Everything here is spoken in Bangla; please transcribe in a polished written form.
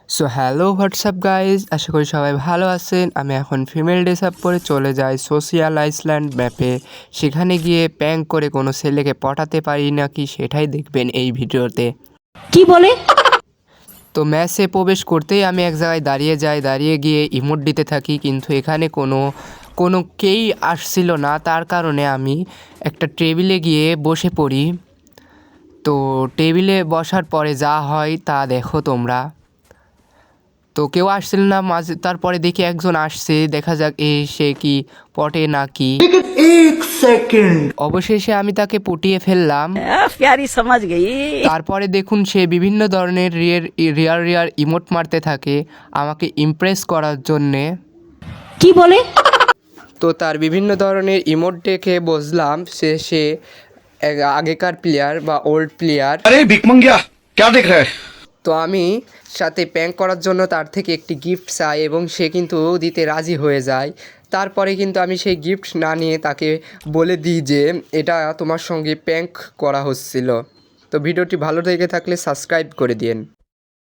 সো হ্যালো হোয়াটসঅ্যাপ গাইজ, আশা করি সবাই ভালো আছেন। আমি এখন ফিমেল ড্রেস আপ পরে চলে যাই সোশিয়াল আইসল্যান্ড ম্যাপে। সেখানে গিয়ে প্যাং করে কোনো ছেলেকে পটাতে পারি নাকি সেটাই দেখবেন এই ভিডিওতে। কি বলে? তো ম্যাচে প্রবেশ করতেই আমি এক জায়গায় দাঁড়িয়ে যাই, দাঁড়িয়ে গিয়ে ইমোট দিতে থাকি, কিন্তু এখানে কোনো কেই আসছিল না। তার কারণে আমি একটা টেবিলে গিয়ে বসে পড়ি। তো টেবিলে বসার পরে যা হয় তা দেখো তোমরা। তো কেউ আসছিল না মাঝে, তারপরে দেখি একজন আসছে, দেখা যাক সে কি পটে নাকি। অবশেষে আমি তাকে পটিয়ে ফেললাম। प्यारी समझ गई। তারপরে দেখুন সে বিভিন্ন ধরনের রিয়ার ইমোট মারতে থাকে আমাকে ইমপ্রেস করার জন্যে। কি বলে? তো তার বিভিন্ন ধরনের ইমোট দেখে বুঝলাম সে আগেকার প্লেয়ার বা ওল্ড প্লেয়ার। अरे भिख मंगिया क्या देख रहा है। তো আমি সাথে প্যাং করার জন্য তার থেকে একটি গিফট চাই এবং সে কিন্তু দিতে রাজি হয়ে যায়। তারপরে কিন্তু আমি সেই গিফট না নিয়ে তাকে বলে দিই যে এটা তোমার সঙ্গে প্যাঙ্ক করা হচ্ছিল। তো ভিডিওটি ভালো লেগে থাকলে সাবস্ক্রাইব করে দিন।